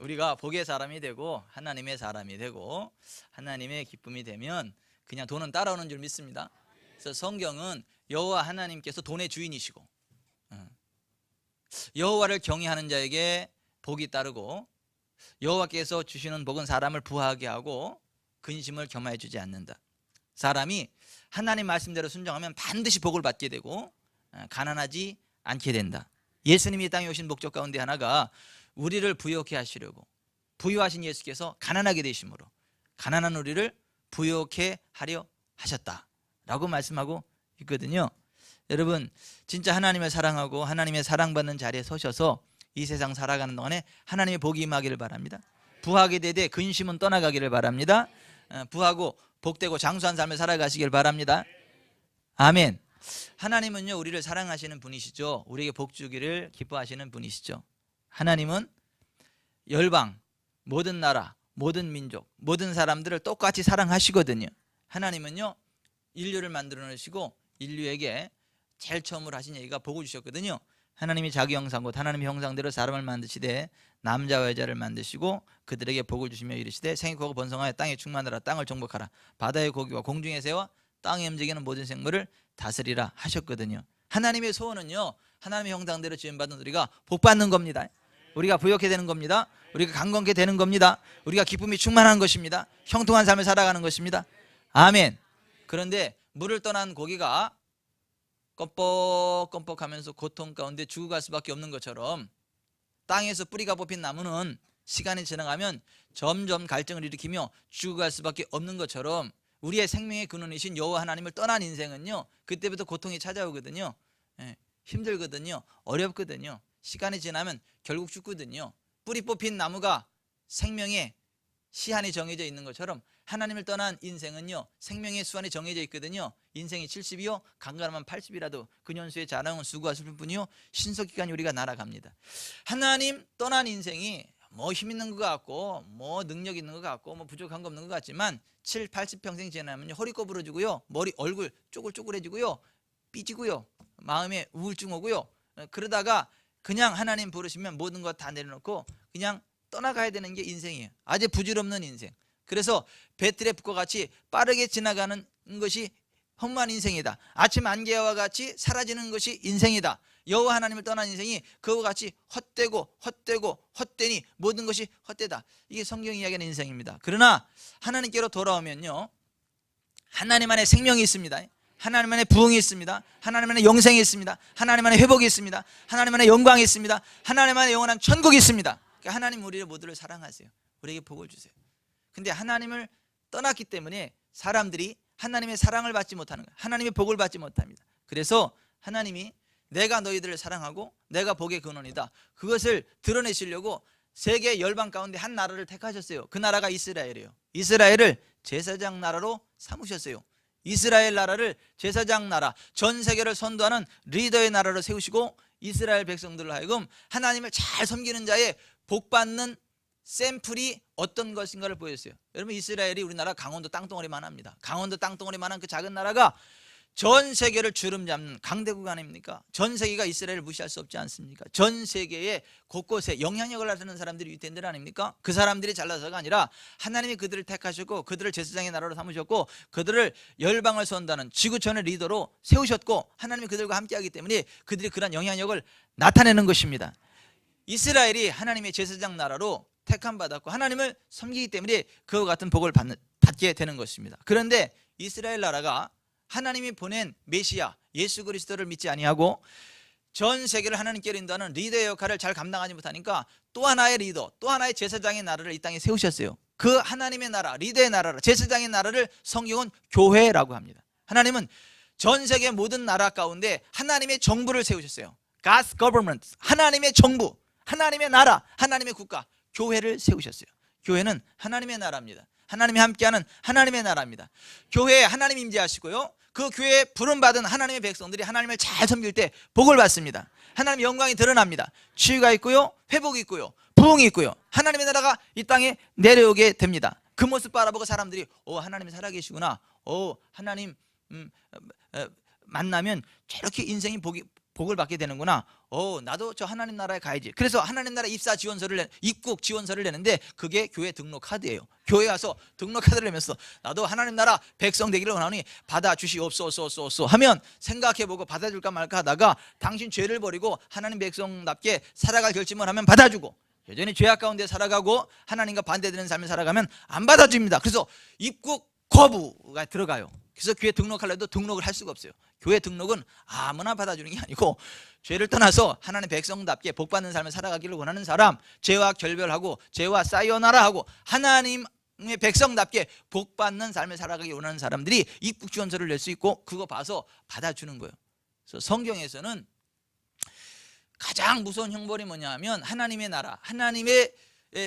우리가 복의 사람이 되고 하나님의 사람이 되고 하나님의 기쁨이 되면 그냥 돈은 따라오는 줄 믿습니다. 그래서 성경은 여호와 하나님께서 돈의 주인이시고 여호와를 경외하는 자에게 복이 따르고 여호와께서 주시는 복은 사람을 부하게 하고 근심을 겸하여 주지 않는다. 사람이 하나님 말씀대로 순종하면 반드시 복을 받게 되고 가난하지 않게 된다. 예수님이 이 땅에 오신 목적 가운데 하나가 우리를 부유하게 하시려고, 부유하신 예수께서 가난하게 되심으로 가난한 우리를 부유하게 하려 하셨다라고 말씀하고 있거든요. 여러분, 진짜 하나님을 사랑하고 하나님의 사랑받는 자리에 서셔서 이 세상 살아가는 동안에 하나님의 복이 임하기를 바랍니다. 부하게 되되 근심은 떠나가기를 바랍니다. 부하고 복되고 장수한 삶을 살아가시길 바랍니다. 아멘. 하나님은요, 우리를 사랑하시는 분이시죠. 우리에게 복 주기를 기뻐하시는 분이시죠. 하나님은 열방, 모든 나라, 모든 민족, 모든 사람들을 똑같이 사랑하시거든요. 하나님은요, 인류를 만들어 놓으시고 인류에게 제일 처음으로 하신 얘기가 복을 주셨거든요. 하나님이 자기 형상 곧 하나님의 형상대로 사람을 만드시되 남자와 여자를 만드시고 그들에게 복을 주시며 이르시되 생이 크고 번성하여 땅에 충만하라. 땅을 정복하라. 바다의 고기와 공중의 새와 땅에 움직이는 모든 생물을 다스리라 하셨거든요. 하나님의 소원은요, 하나님의 형상대로 지음받은 우리가 복받는 겁니다. 우리가 부욕해 되는 겁니다. 우리가 강건케 되는 겁니다. 우리가 기쁨이 충만한 것입니다. 형통한 삶을 살아가는 것입니다. 아멘. 그런데 물을 떠난 고기가 껌뻑껌뻑하면서 고통 가운데 죽어갈 수밖에 없는 것처럼 땅에서 뿌리가 뽑힌 나무는 시간이 지나가면 점점 갈증을 일으키며 죽어갈 수밖에 없는 것처럼 우리의 생명의 근원이신 여호와 하나님을 떠난 인생은요, 그때부터 고통이 찾아오거든요. 힘들거든요. 어렵거든요. 시간이 지나면 결국 죽거든요. 뿌리 뽑힌 나무가 생명의 시한이 정해져 있는 것처럼 하나님을 떠난 인생은요, 생명의 수한이 정해져 있거든요. 인생이 70이요 강간하면 80이라도 근연수의 자랑은 수고가 슬플 뿐이요 신속기간이 우리가 날아갑니다. 하나님 떠난 인생이 뭐 힘 있는 것 같고 뭐 능력 있는 것 같고 뭐 부족한 거 없는 것 같지만 7, 80평생 지나면요 허리 꼬부러지고요, 머리 얼굴 쪼글쪼글해지고요, 삐지고요, 마음에 우울증 오고요, 그러다가 그냥 하나님 부르시면 모든 것 다 내려놓고 그냥 떠나가야 되는 게 인생이에요. 아주 부질없는 인생. 그래서 배틀의 불과 같이 빠르게 지나가는 것이 험한 인생이다. 아침 안개와 같이 사라지는 것이 인생이다. 여호와 하나님을 떠난 인생이 그와 같이 헛되니 모든 것이 헛되다. 이게 성경이 이야기하는 인생입니다. 그러나 하나님께로 돌아오면요, 하나님 안에 생명이 있습니다. 하나님 안에 부흥이 있습니다. 하나님 안에 영생이 있습니다. 하나님 안에 회복이 있습니다. 하나님 안에 영광이 있습니다. 하나님 안에 영원한 천국이 있습니다. 그러니까 하나님 우리를 모두를 사랑하세요. 우리에게 복을 주세요. 근데 하나님을 떠났기 때문에 사람들이 하나님의 사랑을 받지 못하는 거예요. 하나님의 복을 받지 못합니다. 그래서 하나님이 내가 너희들을 사랑하고 내가 복의 근원이다, 그것을 드러내시려고 세계 열방 가운데 한 나라를 택하셨어요. 그 나라가 이스라엘이에요. 이스라엘을 제사장 나라로 삼으셨어요. 이스라엘 나라를 제사장 나라, 전 세계를 선도하는 리더의 나라로 세우시고 이스라엘 백성들로 하여금 하나님을 잘 섬기는 자의 복받는 샘플이 어떤 것인가를 보여줬어요. 여러분, 이스라엘이 우리나라 강원도 땅덩어리만 합니다. 강원도 땅덩어리만한 그 작은 나라가 전 세계를 주름 잡는 강대국 아닙니까? 전 세계가 이스라엘을 무시할 수 없지 않습니까? 전 세계의 곳곳에 영향력을 나타내는 사람들이 유대인들 아닙니까? 그 사람들이 잘나서가 아니라 하나님이 그들을 택하셨고 그들을 제사장의 나라로 삼으셨고 그들을 열방을 선다는 지구촌의 리더로 세우셨고 하나님이 그들과 함께하기 때문에 그들이 그런 영향력을 나타내는 것입니다. 이스라엘이 하나님의 제사장 나라로 택함 받았고 하나님을 섬기기 때문에 그와 같은 복을 받게 되는 것입니다. 그런데 이스라엘 나라가 하나님이 보낸 메시아 예수 그리스도를 믿지 아니하고 전 세계를 하나님께로 인도하는 리더의 역할을 잘 감당하지 못하니까 또 하나의 리더, 또 하나의 제사장의 나라를 이 땅에 세우셨어요. 그 하나님의 나라, 리더의 나라, 제사장의 나라를 성경은 교회라고 합니다. 하나님은 전 세계 모든 나라 가운데 하나님의 정부를 세우셨어요. God's government, 하나님의 정부, 하나님의 나라, 하나님의 국가, 교회를 세우셨어요. 교회는 하나님의 나라입니다. 하나님이 함께하는 하나님의 나라입니다. 교회에 하나님 임재하시고요, 그 교회에 부름받은 하나님의 백성들이 하나님을 잘 섬길 때 복을 받습니다. 하나님의 영광이 드러납니다. 치유가 있고요, 회복이 있고요, 부흥이 있고요, 하나님의 나라가 이 땅에 내려오게 됩니다. 그 모습 바라보고 사람들이 하나님이 살아계시구나, 하나님 만나면 저렇게 인생이 복을 받게 되는구나. 나도 저 하나님 나라에 가야지. 그래서 하나님 나라 입국 지원서를 내는데 그게 교회 등록 카드예요. 교회 와서 등록 카드를 내면서 나도 하나님 나라 백성 되기를 원하니 받아주시옵소서 하면 생각해보고 받아줄까 말까 하다가 당신 죄를 버리고 하나님 백성답게 살아갈 결심을 하면 받아주고, 여전히 죄악 가운데 살아가고 하나님과 반대되는 삶을 살아가면 안 받아줍니다. 그래서 입국 거부가 들어가요. 그래서 교회 등록하려도 등록을 할 수가 없어요. 교회 등록은 아무나 받아주는 게 아니고 죄를 떠나서 하나님 백성답게 복받는 삶을 살아가기를 원하는 사람, 죄와 결별하고 죄와 사요나라 하고 하나님의 백성답게 복받는 삶을 살아가기 원하는 사람들이 입국 지원서를 낼 수 있고 그거 봐서 받아주는 거예요. 그래서 성경에서는 가장 무서운 형벌이 뭐냐면 하나님의 나라, 하나님의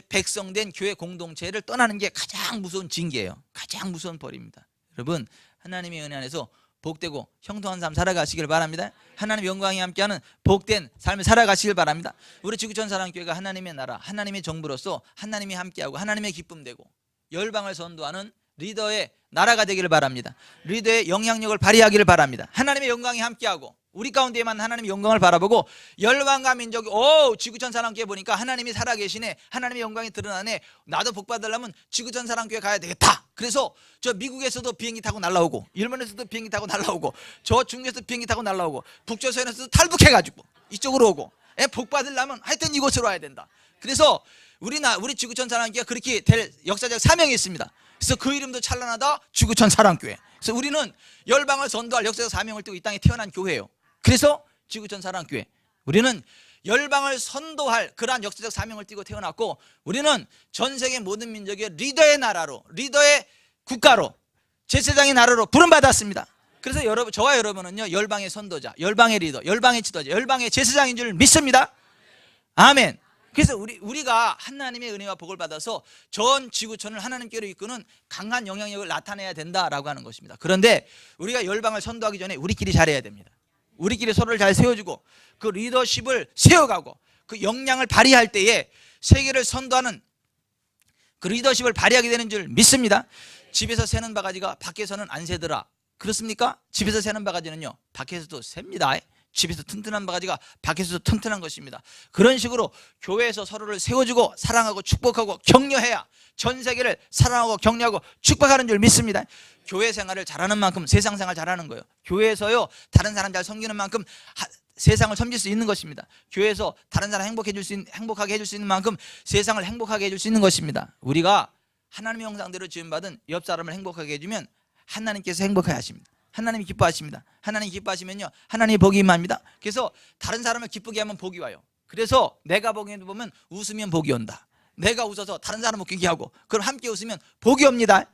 백성된 교회 공동체를 떠나는 게 가장 무서운 징계예요. 가장 무서운 벌입니다. 여러분, 하나님의 은혜 안에서 복되고 형통한 삶 살아가시길 바랍니다. 하나님의 영광이 함께하는 복된 삶을 살아가시길 바랍니다. 우리 지구촌 사랑교회가 하나님의 나라, 하나님의 정부로서 하나님이 함께하고 하나님의 기쁨 되고 열방을 선도하는 리더의 나라가 되기를 바랍니다. 리더의 영향력을 발휘하기를 바랍니다. 하나님의 영광이 함께하고 우리 가운데에만 하나님의 영광을 바라보고 열방과 민족이 지구촌 사랑교회 보니까 하나님이 살아계시네, 하나님의 영광이 드러나네, 나도 복받으려면 지구촌 사랑교회 가야 되겠다. 그래서 저 미국에서도 비행기 타고 날라오고 일본에서도 비행기 타고 날라오고 저 중국에서도 비행기 타고 날라오고 북조선에서도 탈북해가지고 이쪽으로 오고 복받으려면 하여튼 이곳으로 와야 된다. 그래서 우리 지구촌 사랑교회가 그렇게 될 역사적 사명이 있습니다. 그래서 그 이름도 찬란하다, 지구촌 사랑교회. 그래서 우리는 열방을 전도할 역사적 사명을 띠고 이 땅에 태어난 교회예요. 그래서 지구촌 사랑교회, 우리는 열방을 선도할 그러한 역사적 사명을 띠고 태어났고 우리는 전 세계 모든 민족의 리더의 나라로, 리더의 국가로, 제사장의 나라로 부름받았습니다. 그래서 저와 여러분은요 열방의 선도자, 열방의 리더, 열방의 지도자, 열방의 제사장인 줄 믿습니다. 아멘. 그래서 우리가 하나님의 은혜와 복을 받아서 전 지구촌을 하나님께로 이끄는 강한 영향력을 나타내야 된다라고 하는 것입니다. 그런데 우리가 열방을 선도하기 전에 우리끼리 잘해야 됩니다. 우리끼리 서로를 잘 세워주고 그 리더십을 세워가고 그 역량을 발휘할 때에 세계를 선도하는 그 리더십을 발휘하게 되는 줄 믿습니다. 집에서 새는 바가지가 밖에서는 안 새더라. 그렇습니까? 집에서 새는 바가지는요 밖에서도 셉니다. 집에서 튼튼한 바가지가 밖에서도 튼튼한 것입니다. 그런 식으로 교회에서 서로를 세워주고 사랑하고 축복하고 격려해야 전 세계를 사랑하고 격려하고 축복하는 줄 믿습니다. 교회 생활을 잘하는 만큼 세상 생활 잘하는 거예요. 교회에서요 다른 사람 잘 섬기는 만큼 세상을 섬길 수 있는 것입니다. 교회에서 다른 사람 행복하게 해줄 수 있는 만큼 세상을 행복하게 해줄 수 있는 것입니다. 우리가 하나님의 형상대로 지음받은 옆 사람을 행복하게 해주면 하나님께서 행복하게 하십니다. 하나님이 기뻐하십니다. 하나님이 기뻐하시면요 하나님이 복이 임합니다. 그래서 다른 사람을 기쁘게 하면 복이 와요. 그래서 내가 복에도 보면 웃으면 복이 온다. 내가 웃어서 다른 사람을 웃기게 하고 그럼 함께 웃으면 복이 옵니다.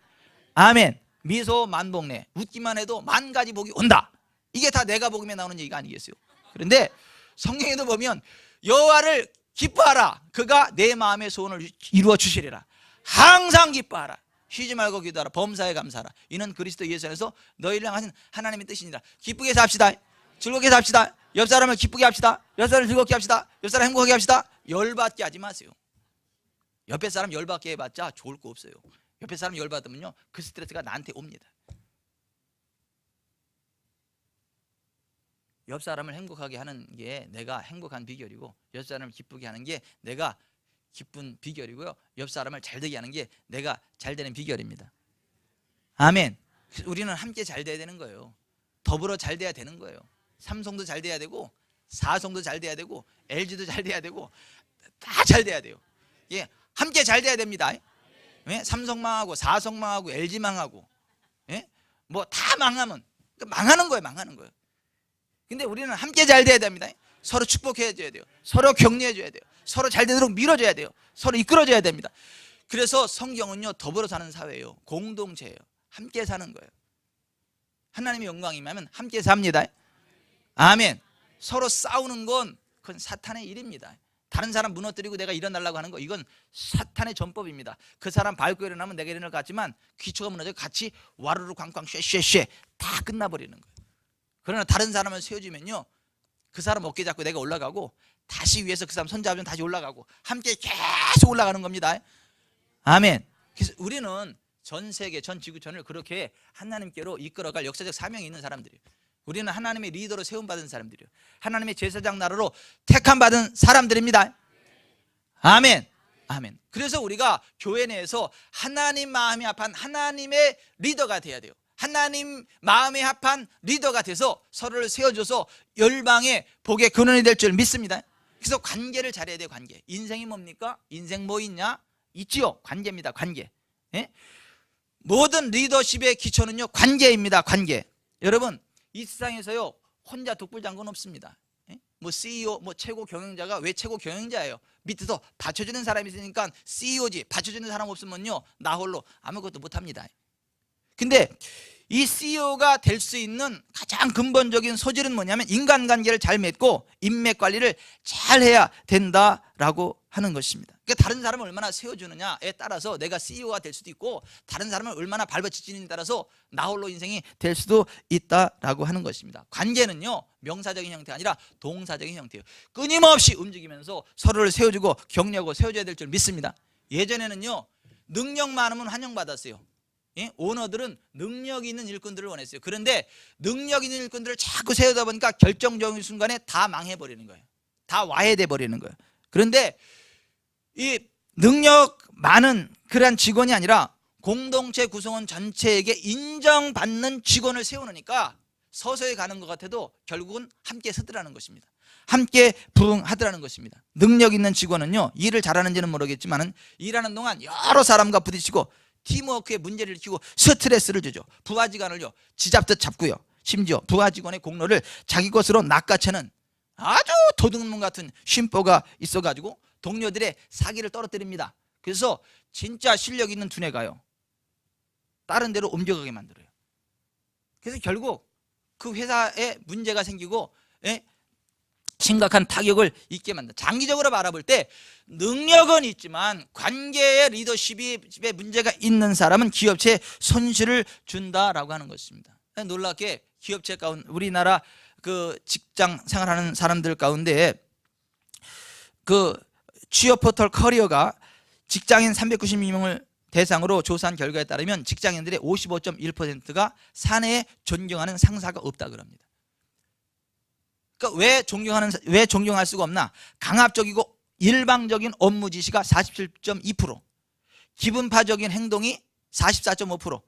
아멘. 미소 만복래, 웃기만 해도 만 가지 복이 온다. 이게 다 내가 복음에 나오는 얘기가 아니겠어요? 그런데 성경에도 보면 여호와를 기뻐하라, 그가 내 마음의 소원을 이루어 주시리라. 항상 기뻐하라, 쉬지 말고 기도하라, 범사에 감사하라. 이는 그리스도 예수 안에서 너희를 향하신 하나님의 뜻이니라. 기쁘게 삽시다. 즐겁게 삽시다. 옆 사람을 기쁘게 합시다. 옆 사람을 즐겁게 합시다. 옆 사람 행복하게 합시다. 열받게 하지 마세요. 옆에 사람 열받게 해봤자 좋을 거 없어요. 옆에 사람 열받으면요 그 스트레스가 나한테 옵니다. 옆 사람을 행복하게 하는 게 내가 행복한 비결이고 옆 사람을 기쁘게 하는 게 내가 기쁜 비결이고요, 옆 사람을 잘되게 하는 게 내가 잘되는 비결입니다. 아멘. 우리는 함께 잘돼야 되는 거예요. 더불어 잘돼야 되는 거예요. 삼성도 잘돼야 되고 사성도 잘돼야 되고 LG도 잘돼야 되고 다 잘돼야 돼요. 예, 함께 잘돼야 됩니다. 예? 삼성 망하고 사성 망하고 LG 망하고 뭐 다 망하면 망하는 거예요. 망하는 거예요. 근데 우리는 함께 잘 돼야 됩니다. 서로 축복해 줘야 돼요. 서로 격려해 줘야 돼요. 서로 잘 되도록 밀어줘야 돼요. 서로 이끌어줘야 됩니다. 그래서 성경은요 더불어 사는 사회예요. 공동체예요. 함께 사는 거예요. 하나님의 영광이면 함께 삽니다. 아멘. 서로 싸우는 건 그건 사탄의 일입니다. 다른 사람 무너뜨리고 내가 일어나려고 하는 거, 이건 사탄의 전법입니다. 그 사람 밟고 일어나면 내가 일어날 것 같지만 기초가 무너져 같이 와르르 쾅쾅 쉐쉐쉐 다 끝나버리는 거예요. 그러나 다른 사람을 세워주면요 그 사람 어깨 잡고 내가 올라가고 다시 위에서 그 사람 손잡으면 다시 올라가고 함께 계속 올라가는 겁니다. 아멘. 그래서 우리는 전 세계 전 지구촌을 그렇게 하나님께로 이끌어갈 역사적 사명이 있는 사람들이에요. 우리는 하나님의 리더로 세움받은 사람들이에요. 하나님의 제사장 나라로 택함받은 사람들입니다. 아멘. 아멘. 그래서 우리가 교회 내에서 하나님 마음이 합한 하나님의 리더가 돼야 돼요. 하나님 마음에 합한 리더가 돼서 서로를 세워줘서 열방의 복의 근원이 될 줄 믿습니다. 그래서 관계를 잘해야 돼요. 관계. 인생이 뭡니까? 인생 뭐 있냐? 있지요. 관계입니다. 관계. 예? 모든 리더십의 기초는요 관계입니다. 관계. 여러분 이 세상에서요 혼자 독불장군 없습니다. 예? 뭐 CEO, 뭐 최고 경영자가 왜 최고 경영자예요? 밑에서 받쳐주는 사람이 있으니까 CEO지. 받쳐주는 사람 없으면요 나 홀로 아무것도 못합니다. 근데 이 CEO가 될 수 있는 가장 근본적인 소질은 뭐냐면 인간관계를 잘 맺고 인맥 관리를 잘 해야 된다라고 하는 것입니다. 그러니까 다른 사람을 얼마나 세워주느냐에 따라서 내가 CEO가 될 수도 있고 다른 사람을 얼마나 밟아치지느냐에 따라서 나 홀로 인생이 될 수도 있다라고 하는 것입니다. 관계는요 명사적인 형태가 아니라 동사적인 형태예요. 끊임없이 움직이면서 서로를 세워주고 격려하고 세워줘야 될 줄 믿습니다. 예전에는요 능력 많으면 환영받았어요. 예? 오너들은 능력 있는 일꾼들을 원했어요. 그런데 능력 있는 일꾼들을 자꾸 세우다 보니까 결정적인 순간에 다 망해버리는 거예요. 다 와해돼 버리는 거예요. 그런데 이 능력 많은 그러한 직원이 아니라 공동체 구성원 전체에게 인정받는 직원을 세우니까 서서히 가는 것 같아도 결국은 함께 서더라는 것입니다. 함께 부응하더라는 것입니다. 능력 있는 직원은요 일을 잘하는지는 모르겠지만 일하는 동안 여러 사람과 부딪히고 팀워크에 문제를 일으키고 스트레스를 주죠. 부하직원을요 지잡듯 잡고요. 심지어 부하직원의 공로를 자기 것으로 낚아채는 아주 도둑놈 같은 쉼뽀가 있어가지고 동료들의 사기를 떨어뜨립니다. 그래서 진짜 실력 있는 두뇌가요 다른 데로 옮겨가게 만들어요. 그래서 결국 그 회사에 문제가 생기고 심각한 타격을 입게 만든다. 장기적으로 바라볼 때 능력은 있지만 관계의 리더십에 문제가 있는 사람은 기업체에 손실을 준다라고 하는 것입니다. 놀랍게 기업체 가운데 우리나라 그 직장 생활하는 사람들 가운데 그 취업 포털 커리어가 직장인 392명을 대상으로 조사한 결과에 따르면 직장인들의 55.1%가 사내에 존경하는 상사가 없다 그럽니다. 그러니까 왜 존경할 수가 없나? 강압적이고 일방적인 업무 지시가 47.2%, 기분파적인 행동이 44.5%,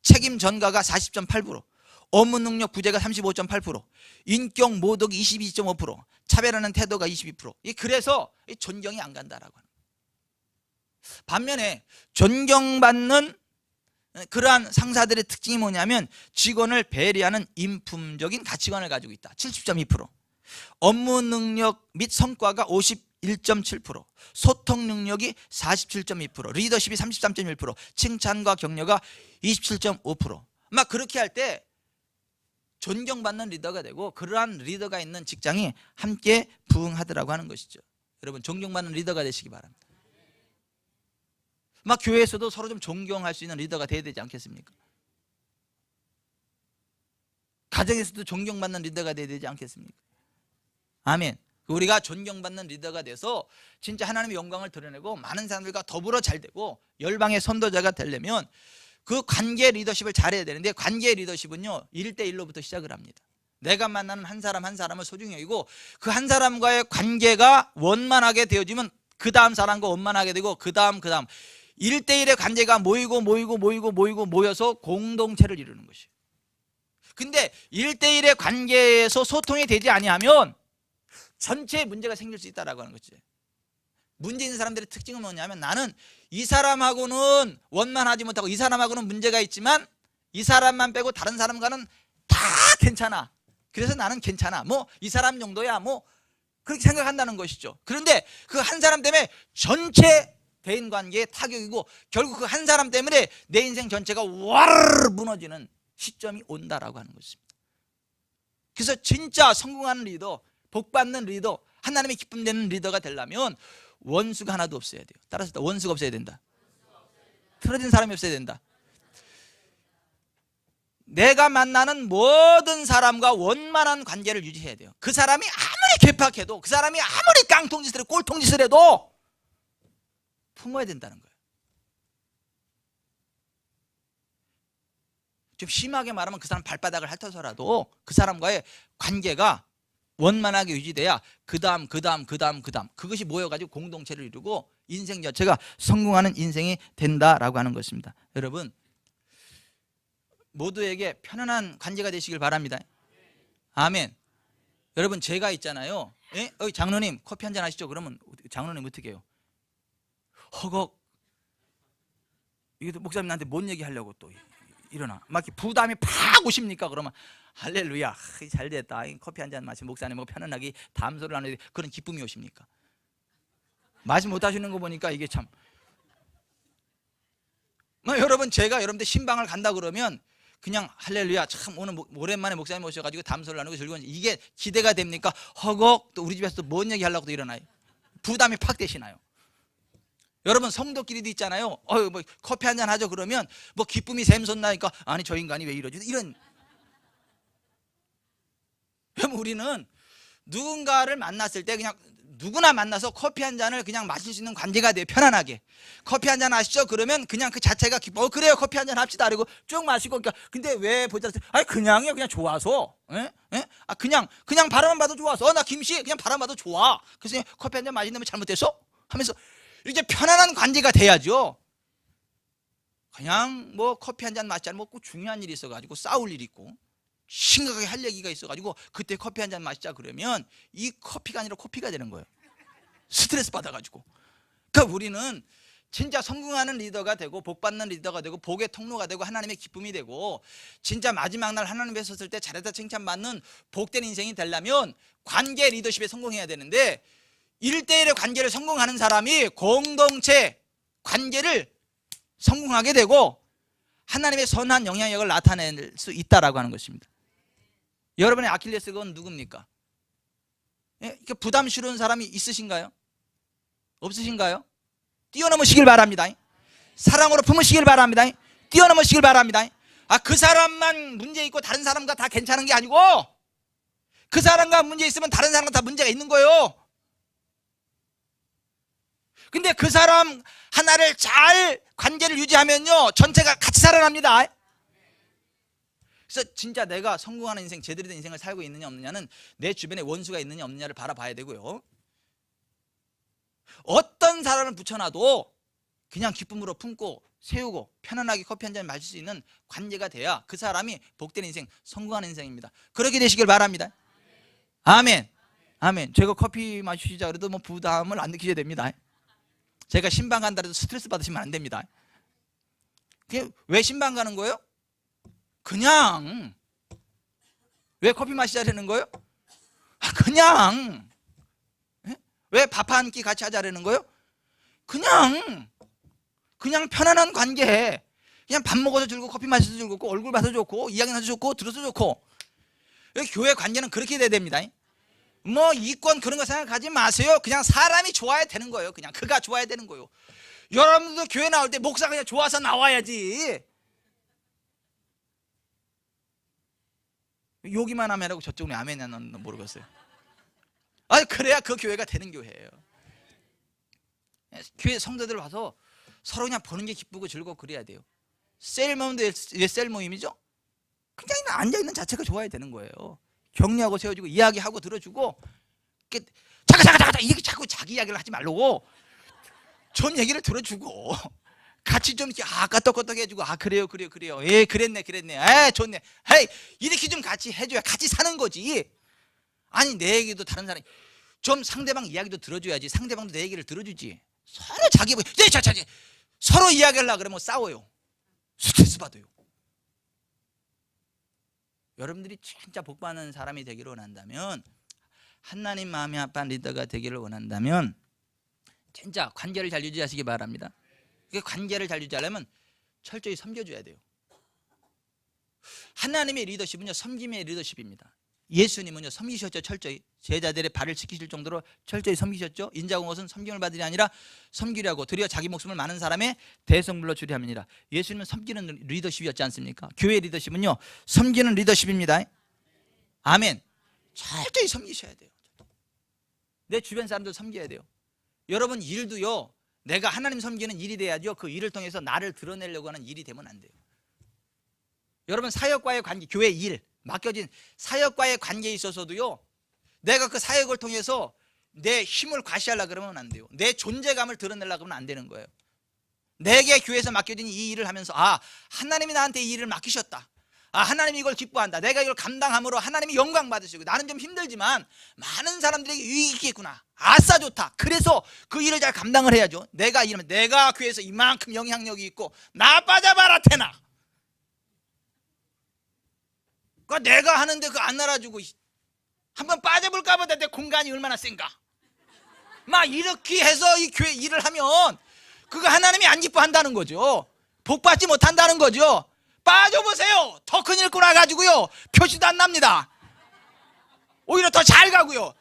책임 전가가 40.8%, 업무 능력 부재가 35.8%, 인격 모독이 22.5%, 차별하는 태도가 22%. 그래서 존경이 안 간다라고 하는. 반면에 존경받는 그러한 상사들의 특징이 뭐냐면 직원을 배려하는 인품적인 가치관을 가지고 있다. 70.2%. 업무 능력 및 성과가 51.7%, 소통 능력이 47.2%, 리더십이 33.1%, 칭찬과 격려가 27.5%. 막 그렇게 할 때 존경받는 리더가 되고 그러한 리더가 있는 직장이 함께 부응하더라고 하는 것이죠. 여러분 존경받는 리더가 되시기 바랍니다. 막 교회에서도 서로 좀 존경할 수 있는 리더가 돼야 되지 않겠습니까? 가정에서도 존경받는 리더가 돼야 되지 않겠습니까? 아멘. 우리가 존경받는 리더가 돼서 진짜 하나님의 영광을 드러내고 많은 사람들과 더불어 잘 되고 열방의 선도자가 되려면 그 관계 리더십을 잘해야 되는데 관계 리더십은요 1대1로부터 시작을 합니다. 내가 만나는 한 사람 한 사람을 소중히 여기고 그 한 사람과의 관계가 원만하게 되어지면 그 다음 사람과 원만하게 되고 그 다음 1대1의 관계가 모여서 공동체를 이루는 것이에요. 근데 1대1의 관계에서 소통이 되지 아니하면 전체에 문제가 생길 수 있다라고 하는 거지. 문제 있는 사람들의 특징은 뭐냐면 나는 이 사람하고는 원만하지 못하고 이 사람하고는 문제가 있지만 이 사람만 빼고 다른 사람과는 다 괜찮아. 그래서 나는 괜찮아. 뭐 이 사람 정도야 뭐 그렇게 생각한다는 것이죠. 그런데 그 한 사람 때문에 전체 대인관계에 타격이고 결국 그 한 사람 때문에 내 인생 전체가 와르르 무너지는 시점이 온다라고 하는 것입니다. 그래서 진짜 성공하는 리더, 복받는 리더, 하나님의 기쁨 되는 리더가 되려면 원수가 하나도 없어야 돼요. 따라서 원수가 없어야 된다. 틀어진 사람이 없어야 된다. 내가 만나는 모든 사람과 원만한 관계를 유지해야 돼요. 그 사람이 아무리 괴팍해도 그 사람이 아무리 깡통짓을 해도 꼴통짓을 해도 품어야 된다는 거예요. 좀 심하게 말하면 그 사람 발바닥을 핥아서라도 그 사람과의 관계가 원만하게 유지돼야 그 다음 그것이 모여가지고 공동체를 이루고 인생 자체가 성공하는 인생이 된다라고 하는 것입니다. 여러분 모두에게 편안한 관계가 되시길 바랍니다. 아멘. 여러분 제가 있잖아요. 예? 장로님 커피 한잔 하시죠. 그러면 장로님 어떻게 해요? 허걱. 이것도 목사님한테 뭔 얘기하려고 또 일어나 막 이렇게 부담이 팍 오십니까? 그러면 할렐루야 잘됐다 커피 한잔 마시면 목사님하고 편안하게 담소를 나누는데 그런 기쁨이 오십니까? 말씀 못하시는 거 보니까 이게 참 여러분 제가 여러분들 신방을 간다 그러면 그냥 할렐루야 참 오늘 오랜만에 목사님 오셔가지고 담소를 나누고 즐거운 이게 기대가 됩니까? 허걱 또 우리 집에서 또 뭔 얘기 하려고 또 일어나요? 부담이 팍 되시나요? 여러분 성도끼리도 있잖아요. 뭐 커피 한잔 하죠. 그러면 뭐 기쁨이 샘솟나니까 아니 저 인간이 왜 이러지? 이런. 그럼 우리는 누군가를 만났을 때 그냥 누구나 만나서 커피 한 잔을 그냥 마실 수 있는 관계가 돼요. 편안하게 커피 한잔 하시죠. 그러면 그냥 그 자체가 기뻐. 그래요 커피 한잔 합시다. 그리고 쭉 마시고 그러니까 근데 왜 보자? 아니 그냥요 그냥 좋아서. 예? 그냥 바라만 봐도 좋아서. 나 김씨 그냥 바람 봐도 좋아. 그래서 커피 한잔 마시는데 잘못됐어? 하면서 이렇게 편안한 관계가 돼야죠. 그냥 뭐 커피 한잔 마시지 않으면 꼭 중요한 일이 있어가지고 싸울 일이 있고 심각하게 할 얘기가 있어가지고 그때 커피 한잔 마시자 그러면 이 커피가 아니라 코피가 되는 거예요. 스트레스 받아가지고. 그러니까 우리는 진짜 성공하는 리더가 되고 복받는 리더가 되고 복의 통로가 되고 하나님의 기쁨이 되고 진짜 마지막 날 하나님 앞에 섰을 때 잘했다 칭찬받는 복된 인생이 되려면 관계 리더십에 성공해야 되는데 1대1의 관계를 성공하는 사람이 공동체 관계를 성공하게 되고 하나님의 선한 영향력을 나타낼 수 있다라고 하는 것입니다. 여러분의 아킬레스건은 누굽니까? 예? 부담스러운 사람이 있으신가요? 없으신가요? 뛰어넘으시길 바랍니다. 사랑으로 품으시길 바랍니다. 뛰어넘으시길 바랍니다. 그 사람만 문제 있고 다른 사람과 다 괜찮은 게 아니고 그 사람과 문제 있으면 다른 사람과 다 문제가 있는 거예요. 근데 그 사람 하나를 잘 관계를 유지하면요 전체가 같이 살아납니다. 그래서 진짜 내가 성공하는 인생 제대로 된 인생을 살고 있느냐 없느냐는 내 주변에 원수가 있느냐 없느냐를 바라봐야 되고요. 어떤 사람을 붙여놔도 그냥 기쁨으로 품고 세우고 편안하게 커피 한잔 마실 수 있는 관계가 돼야 그 사람이 복된 인생 성공하는 인생입니다. 그렇게 되시길 바랍니다. 아멘. 아멘. 제가 커피 마시자 그래도 뭐 부담을 안 느끼셔야 됩니다. 제가 신방 간다 해도 스트레스 받으시면 안 됩니다. 왜 신방 가는 거예요? 그냥. 왜 커피 마시자라는 거예요? 그냥. 왜 밥 한 끼 같이 하자라는 거예요? 그냥 편안한 관계. 그냥 밥 먹어도 즐겁고 커피 마셔도 즐겁고 얼굴 봐도 좋고 이야기 나도 좋고 들어도 좋고. 교회 관계는 그렇게 돼야 됩니다. 뭐 이권 그런 거 생각하지 마세요. 그냥 사람이 좋아야 되는 거예요. 그냥 그가 좋아야 되는 거예요. 여러분들도 교회 나올 때 목사가 그냥 좋아서 나와야지. 욕이만 하면 저쪽은 아멘은 모르겠어요. 그래야 그 교회가 되는 교회예요. 교회 성도들 와서 서로 그냥 보는 게 기쁘고 즐겁고 그래야 돼요. 셀 모임도 왜 셀 모임이죠? 그냥 앉아있는 자체가 좋아야 되는 거예요. 격려하고 세워주고 이야기하고 들어주고 잠깐 이게 자꾸 자기 이야기를 하지 말고 좀 얘기를 들어주고 같이 좀 이렇게 까떡까떡 해주고 그래요 예 그랬네 좋네 이렇게 좀 같이 해줘야 같이 사는 거지. 아니 내 얘기도 다른 사람이 좀 상대방 이야기도 들어줘야지. 상대방도 내 얘기를 들어주지. 서로 자기 서로 이야기하려고 그러면 싸워요. 스트레스 받아요. 여러분들이 진짜 복받는 사람이 되기를 원한다면 하나님 마음이 아파한 리더가 되기를 원한다면 진짜 관계를 잘 유지하시기 바랍니다. 그 관계를 잘 유지하려면 철저히 섬겨줘야 돼요. 하나님의 리더십은요 섬김의 리더십입니다. 예수님은요 섬기셨죠. 철저히 제자들의 발을 지키실 정도로 철저히 섬기셨죠. 인자고 것은 섬김을 받으리 아니라 섬기려고 드디어 자기 목숨을 많은 사람의 대성물로 주려 함이니라. 예수님은 섬기는 리더십이었지 않습니까? 교회 리더십은요 섬기는 리더십입니다. 아멘. 철저히 섬기셔야 돼요. 내 주변 사람들 섬겨야 돼요. 여러분 일도요 내가 하나님 섬기는 일이 돼야죠. 그 일을 통해서 나를 드러내려고 하는 일이 되면 안 돼요. 여러분 사역과의 관계, 교회 일 맡겨진 사역과의 관계에 있어서도요, 내가 그 사역을 통해서 내 힘을 과시하려고 그러면 안 돼요. 내 존재감을 드러내려고 하면 안 되는 거예요. 내게 교회에서 맡겨진 이 일을 하면서 하나님이 나한테 이 일을 맡기셨다, 하나님이 이걸 기뻐한다, 내가 이걸 감당함으로 하나님이 영광 받으시고, 나는 좀 힘들지만 많은 사람들에게 유익이 있겠구나, 아싸 좋다, 그래서 그 일을 잘 감당을 해야죠. 내가 교회에서 이만큼 영향력이 있고 나 빠져봐라 테나, 그 내가 하는데 그 안 알아주고 한번 빠져볼까 보다 내 공간이 얼마나 센가, 막 이렇게 해서 이 교회 일을 하면 그거 하나님이 안 기뻐한다는 거죠. 복받지 못한다는 거죠. 빠져보세요. 더 큰 일꾼 와가지고요, 표시도 안 납니다. 오히려 더 잘 가고요.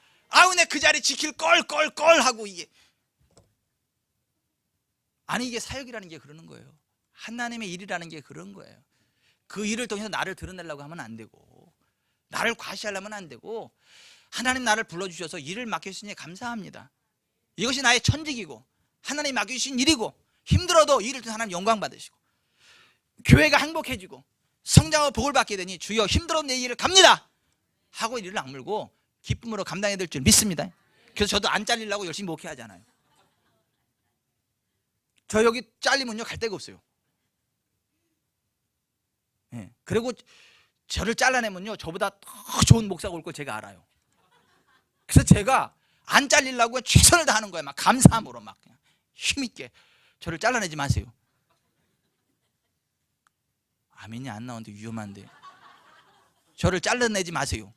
내 그 자리 지킬 걸 하고. 이게 이게 사역이라는 게 그러는 거예요. 하나님의 일이라는 게 그런 거예요. 그 일을 통해서 나를 드러내려고 하면 안 되고, 나를 과시하려면 안 되고, 하나님 나를 불러주셔서 일을 맡겨주시니 감사합니다. 이것이 나의 천직이고 하나님이 맡겨주신 일이고, 힘들어도 일을 통해서 하나님 영광 받으시고 교회가 행복해지고 성장하고 복을 받게 되니 주여 힘들어도 내 일을 갑니다 하고 일을 악물고 기쁨으로 감당해야 될 줄 믿습니다. 그래서 저도 안 잘리려고 열심히 목회하잖아요. 저 여기 잘리면요 갈 데가 없어요. 그리고 저를 잘라내면요 저보다 더 좋은 목사가 올 걸 제가 알아요. 그래서 제가 안 잘리려고 최선을 다하는 거예요. 막 감사함으로 막 그냥 힘있게. 저를 잘라내지 마세요. 아멘이 안 나오는데 위험한데. 저를 잘라내지 마세요.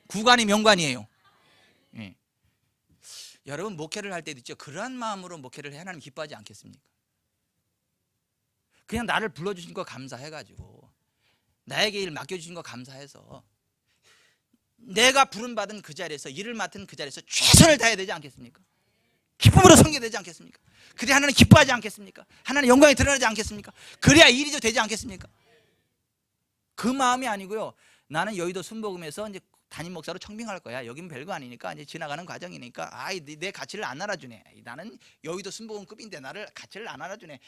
구관이 명관이에요. 여러분 목회를 할 때도 있죠. 그러한 마음으로 목회를 해 하나님 기뻐하지 않겠습니까? 그냥 나를 불러주신 거 감사해가지고, 나에게 일 맡겨주신 거 감사해서 내가 부름받은 그 자리에서, 일을 맡은 그 자리에서 최선을 다해야 되지 않겠습니까? 기쁨으로 섬겨야 되지 않겠습니까? 그래야 하나님 기뻐하지 않겠습니까? 하나님 영광이 드러나지 않겠습니까? 그래야 일이 좀 되지 않겠습니까? 그 마음이 아니고요, 나는 여의도 순복음에서 이제 담임 목사로 청빙할 거야, 여긴 별거 아니니까 이제 지나가는 과정이니까 내 가치를 안 알아주네, 나는 여의도 순복음급인데 나를 가치를 안 알아주네,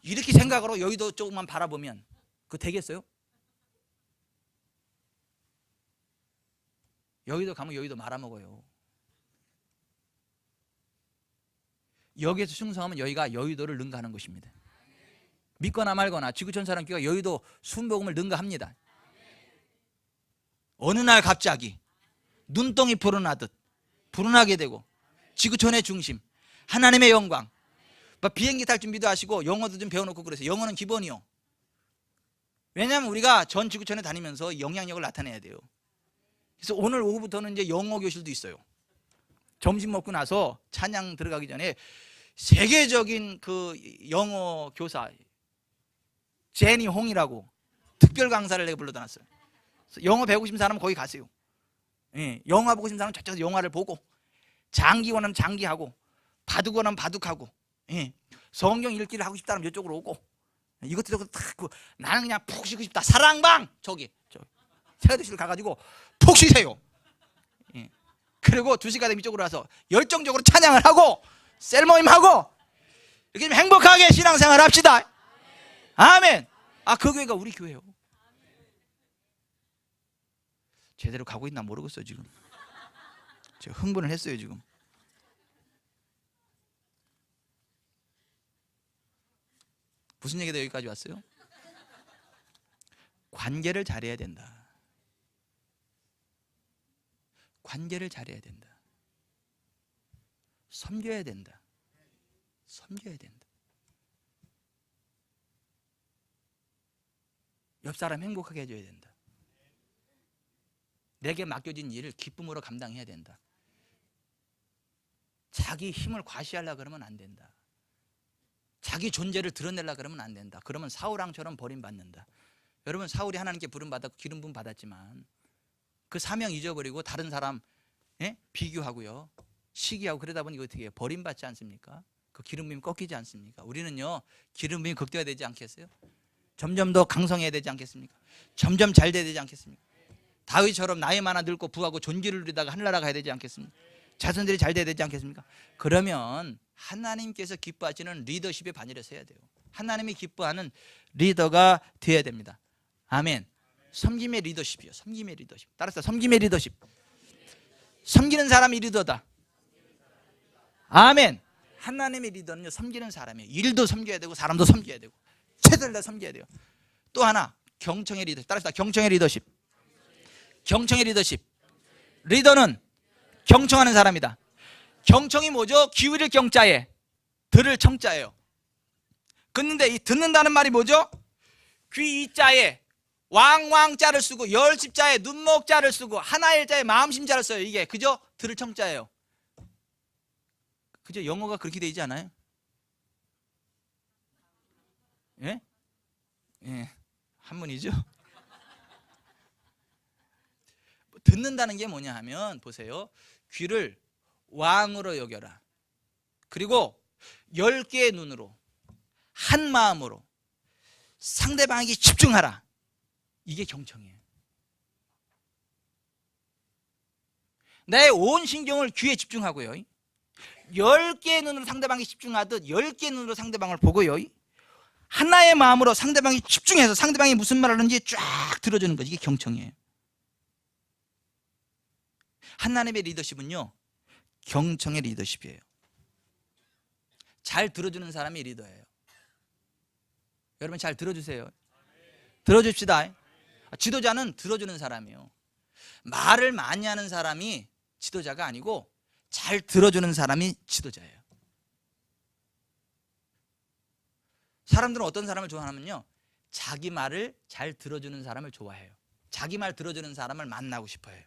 이렇게 생각으로 여의도 쪽만 바라보면 그거 되겠어요? 여의도 가면 여의도 말아먹어요. 여기에서 충성하면 여기가 여의도를 능가하는 것입니다. 믿거나 말거나 지구촌사람교회가 여의도 순복음을 능가합니다. 어느 날 갑자기 눈덩이 불어나듯 불어나게 되고, 지구촌의 중심, 하나님의 영광, 비행기 탈 준비도 하시고 영어도 좀 배워놓고 그래서 영어는 기본이요. 왜냐하면 우리가 전 지구촌에 다니면서 영향력을 나타내야 돼요. 그래서 오늘 오후부터는 이제 영어 교실도 있어요. 점심 먹고 나서 찬양 들어가기 전에 세계적인 그 영어 교사 제니 홍이라고 특별 강사를 내가 불러다 놨어요. 영어 배우고 싶은 사람은 거기 가세요. 영화 보고 싶은 사람은 저쪽에서 영화를 보고, 장기 원하면 장기하고, 바둑 원하면 바둑하고, 성경 읽기를 하고 싶다면 이쪽으로 오고, 이것도 나는 그냥 푹 쉬고 싶다, 사랑방 저기 세가도시를 가가지고 푹 쉬세요. 그리고 2시간 되면 이쪽으로 와서 열정적으로 찬양을 하고 셀모임하고 이렇게 좀 행복하게 신앙생활 합시다. 아멘. 그 교회가 우리 교회예요. 제대로 가고 있나 모르겠어요. 지금 제가 흥분을 했어요. 지금 무슨 얘기도 여기까지 왔어요? 관계를 잘해야 된다. 관계를 잘해야 된다. 섬겨야 된다. 섬겨야 된다. 옆 사람 행복하게 해줘야 된다. 내게 맡겨진 일을 기쁨으로 감당해야 된다. 자기 힘을 과시하려고 그러면 안 된다. 자기 존재를 드러내려고 그러면 안 된다. 그러면 사울왕처럼 버림받는다. 여러분, 사울이 하나님께 부름받았고 기름 부음 받았지만 그 사명 잊어버리고 다른 사람 비교하고요, 시기하고 그러다 보니 어떻게 해요? 버림받지 않습니까? 그 기름 부음이 꺾이지 않습니까? 우리는요, 기름 부음이 극대화되지 되지 않겠어요? 점점 더 강성해야 되지 않겠습니까? 점점 잘 돼야 되지 않겠습니까? 다윗처럼 나이 많아 늙고 부하고 존귀를 누리다가 하늘나라 가야 되지 않겠습니까? 자손들이 잘 돼야 되지 않겠습니까? 그러면 하나님께서 기뻐하시는 리더십의 반열에 서야 돼요. 하나님이 기뻐하는 리더가 되어야 됩니다. 아멘. 섬김의 리더십이요. 섬김의 리더십. 따라서 섬김의 리더십. 섬기는 사람이 리더다. 아멘. 하나님의 리더는요, 섬기는 사람이에요. 일도 섬겨야 되고 사람도 섬겨야 되고 최선을 다 섬겨야 돼요. 또 하나, 경청의 리더십. 따라서 경청의 리더십. 경청의 리더십. 리더는 경청하는 사람이다. 경청이 뭐죠? 기울일 경자에 들을 청자예요. 그런데 이 듣는다는 말이 뭐죠? 귀 이자에 왕왕자를 쓰고 열십자에 눈목자를 쓰고 하나의 자에 마음심자를 써요. 이게 그죠? 들을 청자예요. 그죠? 영어가 그렇게 되지 않아요? 예? 예, 한문이죠. 듣는다는 게 뭐냐 하면 보세요. 귀를 왕으로 여겨라. 그리고 10개의 눈으로 한 마음으로 상대방에게 집중하라. 이게 경청이에요. 내 온 신경을 귀에 집중하고요. 10개의 눈으로 상대방에게 집중하듯 10개의 눈으로 상대방을 보고요. 하나의 마음으로 상대방이 집중해서 상대방이 무슨 말을 하는지 쫙 들어주는 거지. 이게 경청이에요. 하나님의 리더십은요, 경청의 리더십이에요. 잘 들어주는 사람이 리더예요. 여러분 잘 들어주세요. 들어줍시다. 지도자는 들어주는 사람이에요. 말을 많이 하는 사람이 지도자가 아니고 잘 들어주는 사람이 지도자예요. 사람들은 어떤 사람을 좋아하냐면요, 자기 말을 잘 들어주는 사람을 좋아해요. 자기 말 들어주는 사람을 만나고 싶어해요.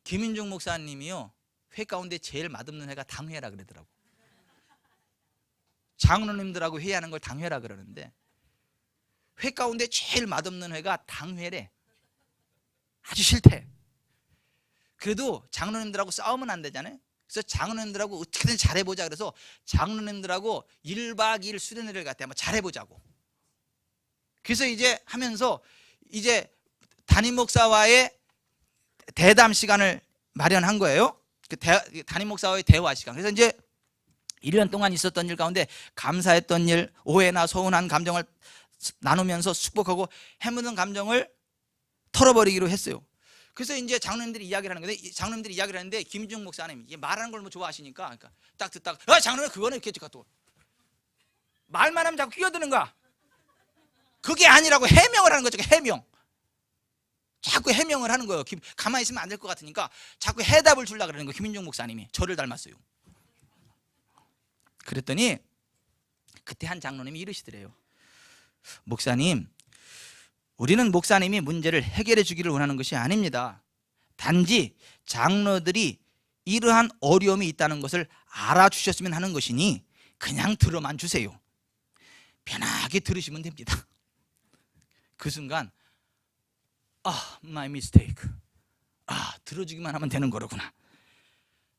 김인중 목사님이요, 회 가운데 제일 맛없는 회가 당회라 그러더라고. 장로님들하고 회의하는 걸 당회라 그러는데 회 가운데 제일 맛없는 회가 당회래. 아주 싫대. 그래도 장로님들하고 싸우면 안 되잖아요. 그래서 장로님들하고 어떻게든 잘해보자. 그래서 장로님들하고 1박 2일 수련회를 갔대. 한번 잘해보자고. 그래서 이제 하면서 이제 담임 목사와의 대담 시간을 마련한 거예요. 담임 목사와의 대화 시간. 그래서 이제 1년 동안 있었던 일 가운데 감사했던 일, 오해나 서운한 감정을 나누면서 축복하고 해묻은 감정을 털어버리기로 했어요. 그래서 이제 장로님들이 이야기를 하는 건데, 장로님들이 이야기를 하는데 김중 목사님 말하는 걸 뭐 좋아하시니까, 그러니까 딱 듣다가 장로님 그거는 이렇게 또 말만 하면 자꾸 끼어드는 거야. 그게 아니라고 해명을 하는 거죠. 해명. 자꾸 해명을 하는 거예요. 가만히 있으면 안 될 것 같으니까 자꾸 해답을 주려고 그러는 거예요. 김인중 목사님이 저를 닮았어요. 그랬더니 그때 한 장로님이 이러시더래요. 목사님, 우리는 목사님이 문제를 해결해 주기를 원하는 것이 아닙니다. 단지 장로들이 이러한 어려움이 있다는 것을 알아주셨으면 하는 것이니 그냥 들어만 주세요. 편하게 들으시면 됩니다. 그 순간 my mistake. 들어주기만 하면 되는 거로구나.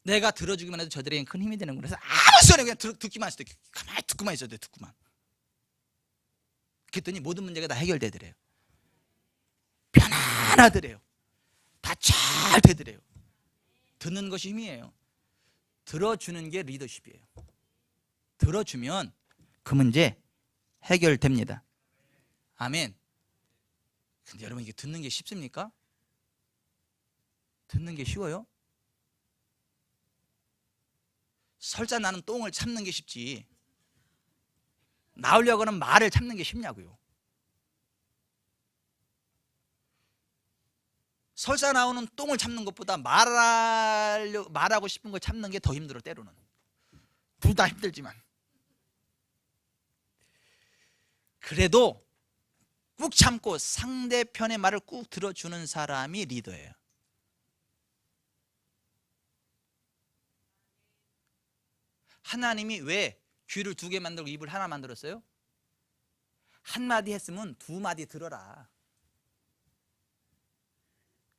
내가 들어주기만 해도 저들에겐 큰 힘이 되는 거라서 아무 소리 그냥 듣기만 했어요. 가만히 듣고만 있어도 돼. 듣고만. 그랬더니 모든 문제가 다 해결되더래요. 편안하더래요. 다 잘 되더래요. 듣는 것이 힘이에요. 들어주는 게 리더십이에요. 들어주면 그 문제 해결됩니다. 아멘. 근데 여러분, 이게 듣는 게 쉽습니까? 듣는 게 쉬워요? 설사 나는 똥을 참는 게 쉽지 나오려고 하는 말을 참는 게 쉽냐고요. 설사 나오는 똥을 참는 것보다 말하고 싶은 걸 참는 게 더 힘들어. 때로는 둘 다 힘들지만 그래도 꾹 참고 상대편의 말을 꾹 들어주는 사람이 리더예요. 하나님이 왜 귀를 2개 만들고 입을 하나 만들었어요? 한마디 했으면 2마디 들어라.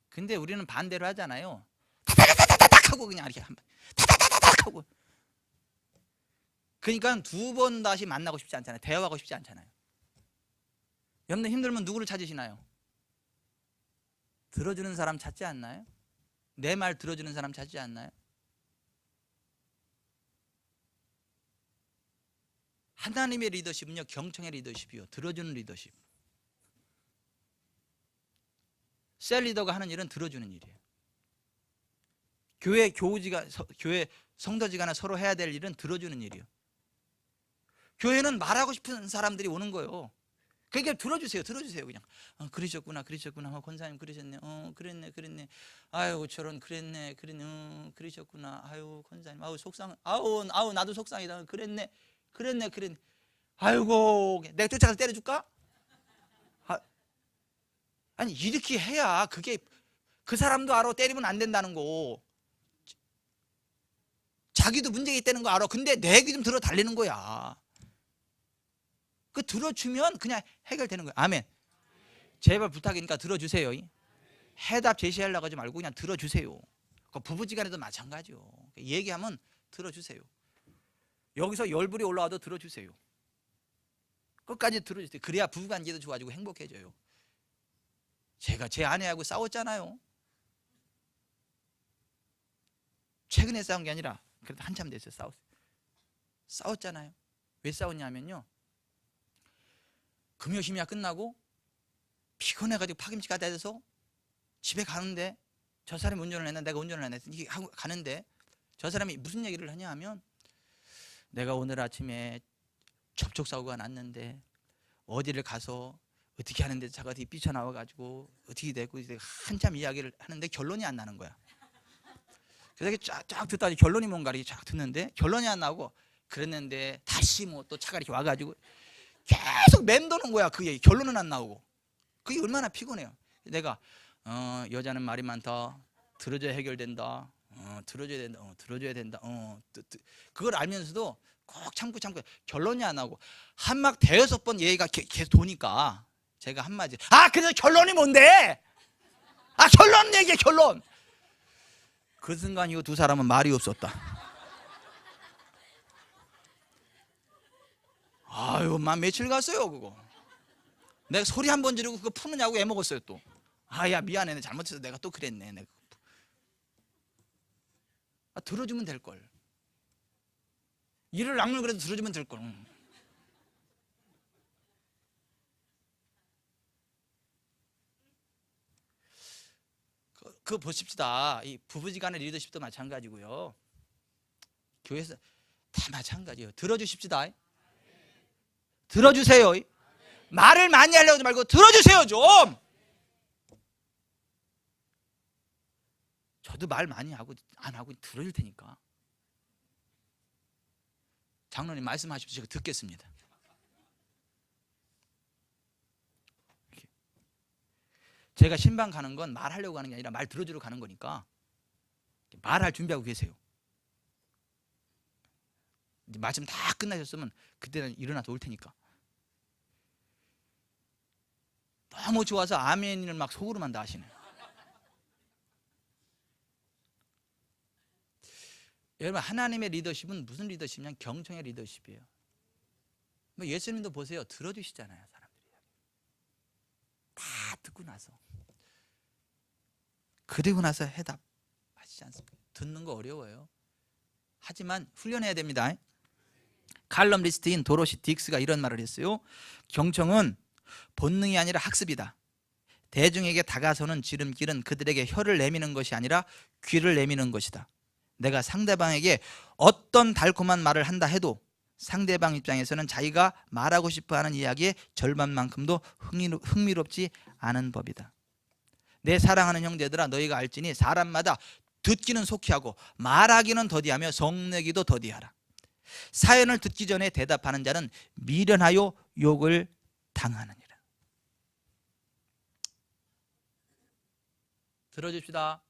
근데 우리는 반대로 하잖아요. 타닥타닥 하고 그냥 이렇게 타닥타닥 하고. 그러니까 2번 다시 만나고 싶지 않잖아요. 대화하고 싶지 않잖아요. 여러분들 힘들면 누구를 찾으시나요? 들어주는 사람 찾지 않나요? 내 말 들어주는 사람 찾지 않나요? 하나님의 리더십은요, 경청의 리더십이요, 들어주는 리더십. 셀 리더가 하는 일은 들어주는 일이에요. 교회 성도지간에 서로 해야 될 일은 들어주는 일이에요. 교회는 말하고 싶은 사람들이 오는 거예요. 그러니까 들어주세요. 그냥 그러셨구나 권사님 그러셨네. 그랬네. 아유 저런 그랬네. 그러셨구나. 아유 권사님 속상. 아우 나도 속상이다. 그랬네. 아이고 내가 쫓아가서 때려줄까? 아니 이렇게 해야 그게 그 사람도 알아. 때리면 안 된다는 거. 자기도 문제가 있다는 거 알아. 근데 내 얘기 좀 들어 달리는 거야. 그 들어주면 그냥 해결되는 거예요. 아멘. 제발 부탁이니까 들어주세요. 해답 제시하려고 하지 말고 그냥 들어주세요. 부부지간에도 마찬가지요. 얘기하면 들어주세요. 여기서 열불이 올라와도 들어주세요. 끝까지 들어주세요. 그래야 부부관계도 좋아지고 행복해져요. 제가 제 아내하고 싸웠잖아요. 최근에 싸운 게 아니라 그래도 한참 됐어요. 싸웠잖아요. 왜 싸웠냐면요, 금요심야 끝나고 피곤해가지고 파김치 갖다 대서 집에 가는데 저 사람이 운전을 했나 내가 운전을 안 했나 이게 하고 가는데 저 사람이 무슨 얘기를 하냐 하면, 내가 오늘 아침에 접촉사고가 났는데 어디를 가서 어떻게 하는데 차가 어디 삐쳐나와가지고 어떻게 되고 한참 이야기를 하는데 결론이 안 나는 거야. 그래서 쫙 듣다니 결론이 뭔가 이렇게 쫙 듣는데 결론이 안 나오고, 그랬는데 다시 뭐 또 차가 이렇게 와가지고 계속 맴도는 거야. 그게 결론은 안 나오고. 그게 얼마나 피곤해요. 내가 여자는 말이 많다. 들어줘야 해결된다. 들어줘야 된다. 그걸 알면서도 꼭 참고 결론이 안 나오고 한막 대여섯 번 얘기가 계속 도니까 제가 한마디, 그래서 결론이 뭔데? 결론 얘기해, 결론. 그 순간 이 두 사람은 말이 없었다. 아유, 며칠 갔어요 그거. 내가 소리 한 번 지르고 그거 푸느냐고 애먹었어요 또. 야 미안해, 내가 잘못해서 내가 또 그랬네. 내가 들어주면 될걸. 이를 악물 그래도 들어주면 될걸. 그거 보십시다. 이 부부지간의 리더십도 마찬가지고요, 교회에서 다 마찬가지예요. 들어주십시다. 들어주세요. 말을 많이 하려고 하지 말고 들어주세요 좀. 저도 말 많이 하고 안 하고 들어줄 테니까. 장로님 말씀하십시오. 제가 듣겠습니다. 제가 신방 가는 건 말하려고 가는 게 아니라 말 들어주러 가는 거니까 말할 준비하고 계세요. 말씀 다 끝나셨으면 그때는 일어나서 올 테니까. 너무 좋아서 아멘을 막 속으로만 다 하시네요. 여러분, 하나님의 리더십은 무슨 리더십이냐? 경청의 리더십이에요. 예수님도 보세요. 들어주시잖아요. 사람들이 다 듣고 나서, 그리고 나서 해답하시지 않습니까? 듣는 거 어려워요. 하지만 훈련해야 됩니다. 칼럼 리스트인 도로시 딕스가 이런 말을 했어요. 경청은 본능이 아니라 학습이다. 대중에게 다가서는 지름길은 그들에게 혀를 내미는 것이 아니라 귀를 내미는 것이다. 내가 상대방에게 어떤 달콤한 말을 한다 해도 상대방 입장에서는 자기가 말하고 싶어하는 이야기의 절반만큼도 흥미롭지 않은 법이다. 내 사랑하는 형제들아, 너희가 알지니 사람마다 듣기는 속히 하고 말하기는 더디하며 성내기도 더디하라. 사연을 듣기 전에 대답하는 자는 미련하여 욕을 당하느니라. 들어줍시다.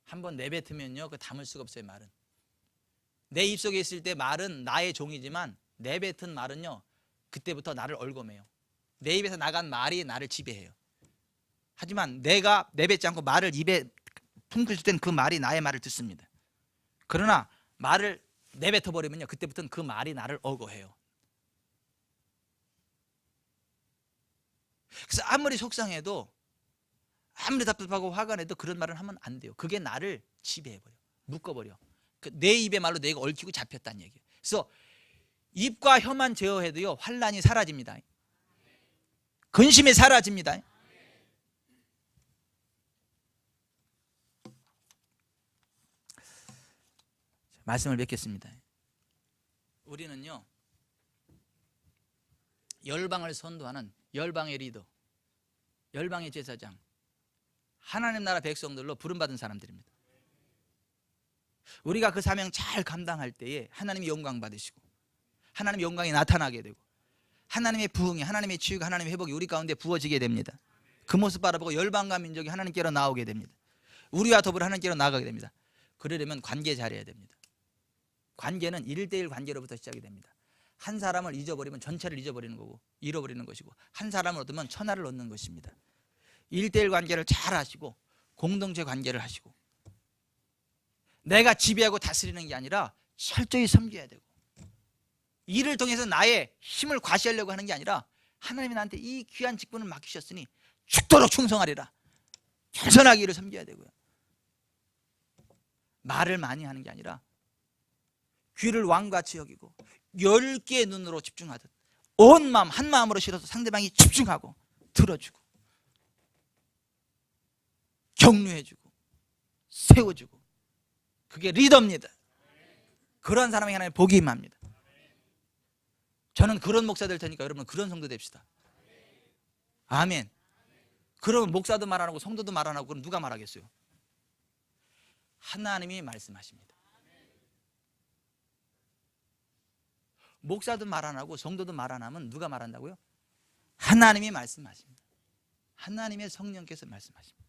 한번 내뱉으면요, 그 담을 수가 없어요. 말은 내 입속에 있을 때 말은 나의 종이지만 내뱉은 말은요, 그때부터 나를 얽어매요. 내 입에서 나간 말이 나를 지배해요. 하지만 내가 내뱉지 않고 말을 입에 품길 때는 그 말이 나의 말을 듣습니다. 그러나 말을 내뱉어 버리면요, 그때부터는 그 말이 나를 억어해요. 그래서 아무리 속상해도, 아무리 답답하고 화가 나도 그런 말을 하면 안 돼요. 그게 나를 지배해버려, 묶어버려. 내 입의 말로 내가 얽히고 잡혔다는 얘기예요. 그래서 입과 혀만 제어해도요 환난이 사라집니다. 근심이 사라집니다. 말씀을 맺겠습니다. 우리는요 열방을 선도하는 열방의 리더, 열방의 제사장, 하나님 나라 백성들로 부름받은 사람들입니다. 우리가 그 사명 잘 감당할 때에 하나님이 영광 받으시고 하나님의 영광이 나타나게 되고 하나님의 부흥이, 하나님의 치유가, 하나님의 회복이 우리 가운데 부어지게 됩니다. 그 모습 바라보고 열방과 민족이 하나님께로 나오게 됩니다. 우리와 더불어 하나님께로 나가게 됩니다. 그러려면 관계 잘해야 됩니다. 관계는 1대1 관계로부터 시작이 됩니다. 한 사람을 잊어버리면 전체를 잊어버리는 거고 잃어버리는 것이고, 한 사람을 얻으면 천하를 얻는 것입니다. 1대1 관계를 잘 하시고 공동체 관계를 하시고, 내가 지배하고 다스리는 게 아니라 철저히 섬겨야 되고, 이를 통해서 나의 힘을 과시하려고 하는 게 아니라 하나님이 나한테 이 귀한 직분을 맡기셨으니 죽도록 충성하리라, 겸손하게 이를 섬겨야 되고요. 말을 많이 하는 게 아니라 귀를 왕같이 여기고 10개의 눈으로 집중하듯 온 마음 한 마음으로 실어서 상대방이 집중하고 들어주고 격려해주고 세워주고, 그게 리더입니다. 그런 사람이 하나님 복이 임합니다. 저는 그런 목사 될 테니까 여러분 그런 성도 됩시다. 아멘. 그러면 목사도 말 안 하고 성도도 말 안 하고 그럼 누가 말하겠어요? 하나님이 말씀하십니다. 목사도 말 안 하고 성도도 말 안 하면 누가 말한다고요? 하나님이 말씀하십니다. 하나님의 성령께서 말씀하십니다.